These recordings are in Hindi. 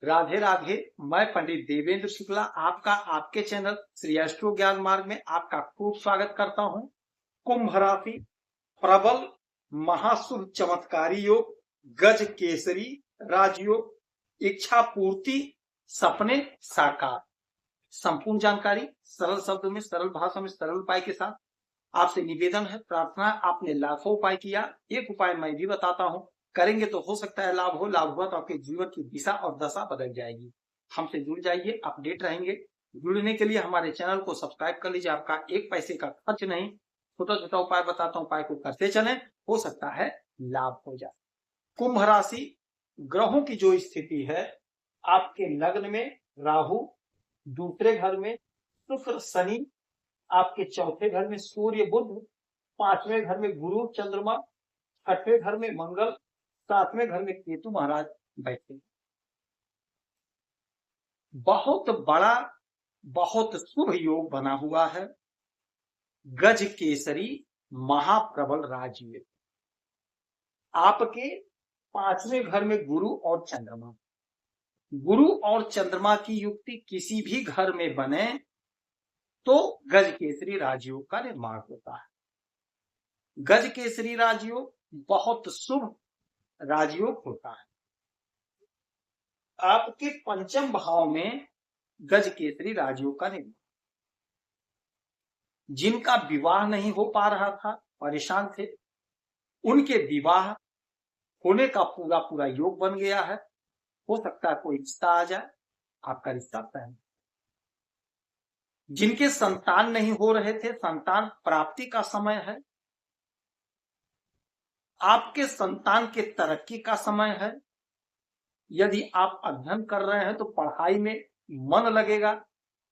राधे राधे। मैं पंडित देवेंद्र शुक्ला आपका आपके चैनल श्री एस्ट्रो ज्ञान मार्ग में आपका खूब स्वागत करता हूं। कुंभ राशि, प्रबल महाशुभ चमत्कारी योग, गज केसरी राजयोग, इच्छा पूर्ति, सपने साकार। संपूर्ण जानकारी सरल शब्दों में, सरल भाषा में, सरल उपाय के साथ आपसे निवेदन है, प्रार्थना। आपने लाखों उपाय किया, एक उपाय मैं भी बताता हूं, करेंगे तो हो सकता है लाभ हो। लाभ हुआ तो आपके जीवन की दिशा और दशा बदल जाएगी। हमसे जुड़ जाइए, अपडेट रहेंगे। जुड़ने के लिए हमारे चैनल को सब्सक्राइब कर लीजिए, आपका एक पैसे का खर्च नहीं। छोटा छोटा उपाय बताता हूं, उपाय को करते चलें, हो सकता है लाभ हो जाए। कुंभ राशि, ग्रहों की जो स्थिति है, आपके लग्न में राहु, दूसरे घर में शुक्र शनि, आपके चौथे घर में सूर्य बुध, पांचवें घर में गुरु चंद्रमा, छठवें घर में मंगल, सातवें घर में केतु महाराज बैठे। बहुत बड़ा, बहुत शुभ योग बना हुआ है। गज केसरी महाप्रबल राजयोग। आपके पांचवें घर में गुरु और चंद्रमा, गुरु और चंद्रमा की युक्ति किसी भी घर में बने तो गज केसरी राजयोग का निर्माण होता है। गज केसरी राजयोग बहुत शुभ राजयोग होता है। आपके पंचम भाव में गज केसरी राजयोग का निर्माण, जिनका विवाह नहीं हो पा रहा था, परेशान थे, उनके विवाह होने का पूरा पूरा योग बन गया है। हो सकता है कोई रिश्ता आ जाए, आपका रिश्ता तय है। जिनके संतान नहीं हो रहे थे, संतान प्राप्ति का समय है। आपके संतान के तरक्की का समय है। यदि आप अध्ययन कर रहे हैं तो पढ़ाई में मन लगेगा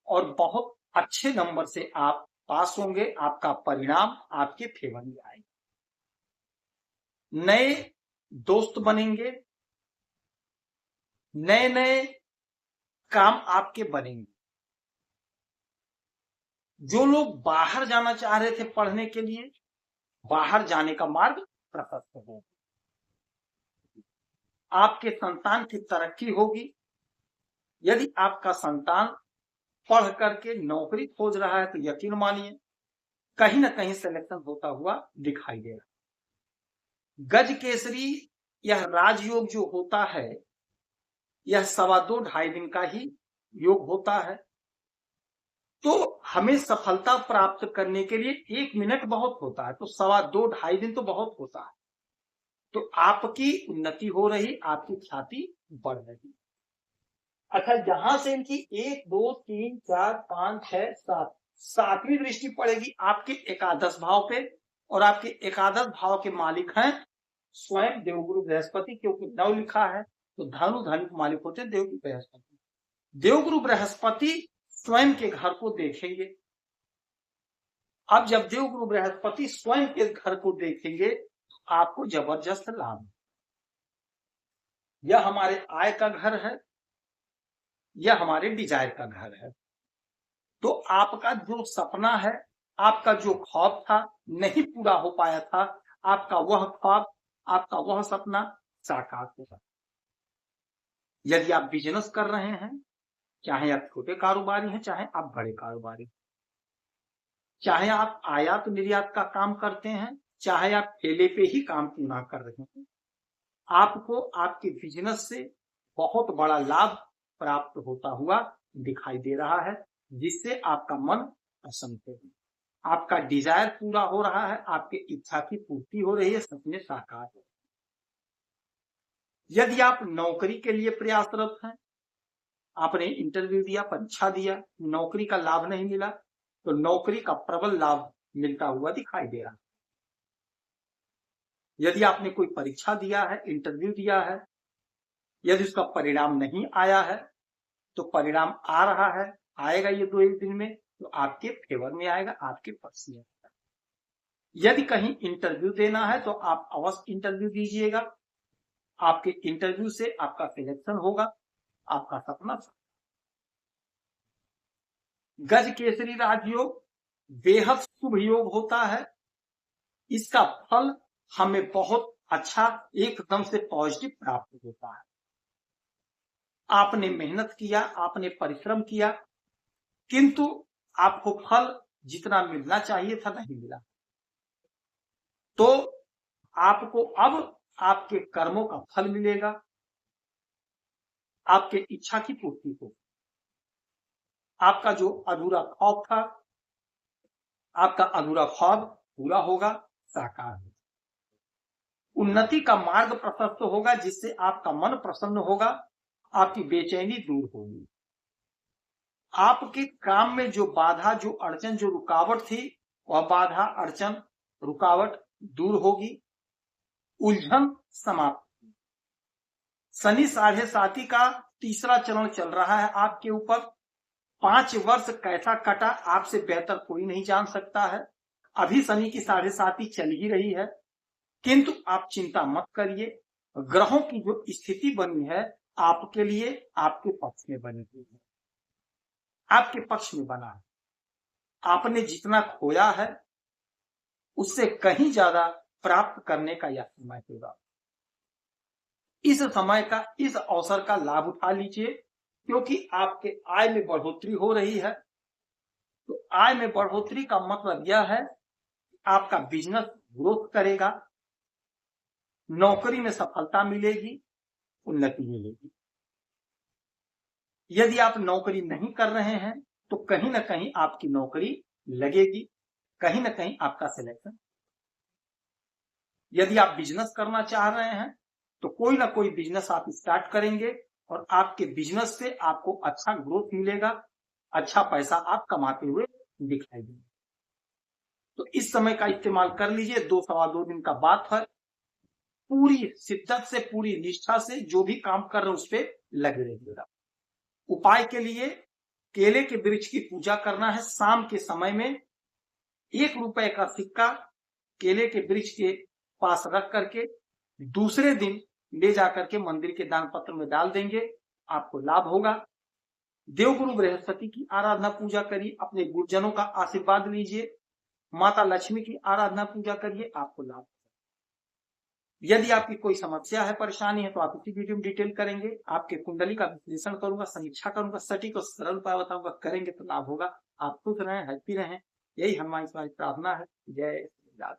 और बहुत अच्छे नंबर से आप पास होंगे। आपका परिणाम आपके फेवर में आएगा। नए दोस्त बनेंगे, नए नए काम आपके बनेंगे। जो लोग बाहर जाना चाह रहे थे पढ़ने के लिए, बाहर जाने का मार्ग प्रशस्त होगा। आपके संतान की तरक्की होगी। यदि आपका संतान पढ़ करके नौकरी खोज रहा है तो यकीन मानिए कहीं ना कहीं सिलेक्शन होता हुआ दिखाई दे रहा। गज केसरी यह राजयोग जो होता है, यह 2.25 दिन का ही योग होता है। तो हमें सफलता प्राप्त करने के लिए 1 मिनट बहुत होता है, तो 2.25 दिन तो बहुत होता है। तो आपकी उन्नति हो रही, आपकी ख्याति बढ़ रही। अच्छा, जहां से इनकी 1 2 3 4 5 6 7 सातवीं दृष्टि पड़ेगी आपके एकादश भाव पे, और आपके एकादश भाव के मालिक हैं स्वयं देवगुरु बृहस्पति, क्योंकि नव लिखा है तो धनु धन के मालिक होते हैं देवगुरु बृहस्पति। देवगुरु बृहस्पति स्वयं के घर को देखेंगे। अब जब देवगुरु बृहस्पति स्वयं के घर को देखेंगे तो आपको जबरदस्त लाभ। यह हमारे आय का घर है, यह हमारे डिजायर का घर है। तो आपका जो सपना है, आपका जो ख्वाब था नहीं पूरा हो पाया था, आपका वह ख्वाब, आपका वह सपना साकार होगा। यदि आप बिजनेस कर रहे हैं, चाहे आप छोटे कारोबारी हैं, चाहे आप बड़े कारोबारी, चाहे आप आयात निर्यात का काम करते हैं, चाहे आप ठेले पे ही काम क्यों ना कर रहे हैं, आपको आपके बिजनेस से बहुत बड़ा लाभ प्राप्त होता हुआ दिखाई दे रहा है, जिससे आपका मन प्रसन्न है। आपका डिजायर पूरा हो रहा है, आपकी इच्छा की पूर्ति हो रही है, सपने साकार हो। यदि आप नौकरी के लिए प्रयासरत हैं, आपने इंटरव्यू दिया, परीक्षा दिया, नौकरी का लाभ नहीं मिला, तो नौकरी का प्रबल लाभ मिलता हुआ दिखाई दे रहा है। यदि आपने कोई परीक्षा दिया है, इंटरव्यू दिया है, यदि उसका परिणाम नहीं आया है तो परिणाम आ रहा है, आएगा ये 2-1 दिन में, तो आपके फेवर में आएगा, आपके पक्ष में आएगा। यदि कहीं इंटरव्यू देना है तो आप अवश्य इंटरव्यू दीजिएगा। आपके इंटरव्यू से आपका सिलेक्शन होगा, आपका सपना। गज केसरी राजयोग बेहद शुभ योग होता है। इसका फल हमें बहुत अच्छा, एकदम से पॉजिटिव प्राप्त होता है। आपने मेहनत किया, आपने परिश्रम किया, किंतु आपको फल जितना मिलना चाहिए था नहीं मिला, तो आपको अब आपके कर्मों का फल मिलेगा, आपके इच्छा की पूर्ति हो, आपका जो अधूरा ख्वाब था, आपका अधूरा ख्वाब पूरा होगा, साकार होगा। उन्नति का मार्ग प्रशस्त होगा, जिससे आपका मन प्रसन्न होगा, आपकी बेचैनी दूर होगी। आपके काम में जो बाधा, जो अड़चन, जो रुकावट थी, वह बाधा, अड़चन, रुकावट दूर होगी, उलझन समाप्त। शनि 7.5 का तीसरा चरण चल रहा है आपके ऊपर। 5 वर्ष कैसा कटा आपसे बेहतर कोई नहीं जान सकता है। अभी शनि की 7.5 चल ही रही है, किंतु आप चिंता मत करिए। ग्रहों की जो स्थिति बनी है आपके लिए, आपके पक्ष में बनी हुई है, आपके पक्ष में बना है। आपने जितना खोया है उससे कहीं ज्यादा प्राप्त करने का यह समय होगा। इस समय का, इस अवसर का लाभ उठा लीजिए, क्योंकि आपके आय में बढ़ोतरी हो रही है। तो आय में बढ़ोतरी का मतलब यह है कि आपका बिजनेस ग्रोथ करेगा, नौकरी में सफलता मिलेगी, उन्नति मिलेगी। यदि आप नौकरी नहीं कर रहे हैं तो कहीं ना कहीं आपकी नौकरी लगेगी, कहीं ना कहीं आपका सिलेक्शन। यदि आप बिजनेस करना चाह रहे हैं तो कोई ना कोई बिजनेस आप स्टार्ट करेंगे और आपके बिजनेस से आपको अच्छा ग्रोथ मिलेगा, अच्छा पैसा आप कमाते हुए दिखाई देंगे। तो इस समय का इस्तेमाल कर लीजिए। 2-2.25 दिन का बात है। पूरी शिद्दत से, पूरी निष्ठा से जो भी काम कर रहे हैं उस पर लगे रहिएगा। उपाय के लिए केले के वृक्ष की पूजा करना है। शाम के समय में 1 रुपए का सिक्का केले के वृक्ष के पास रख करके दूसरे दिन ले जाकर के मंदिर के दान पत्र में डाल देंगे, आपको लाभ होगा। देवगुरु बृहस्पति की आराधना पूजा करिए, अपने गुरुजनों का आशीर्वाद लीजिए। माता लक्ष्मी की आराधना पूजा करिए, आपको लाभ। यदि आपकी कोई समस्या है, परेशानी है, तो आप इसी वीडियो में डिटेल करेंगे। आपके कुंडली का विश्लेषण करूंगा, समीक्षा करूंगा, सटीक और सरल उपाय बताऊंगा। करेंगे तो लाभ होगा। आप खुश रहें, हैप्पी रहें, यही हमारी प्रार्थना है। जय श्री राम।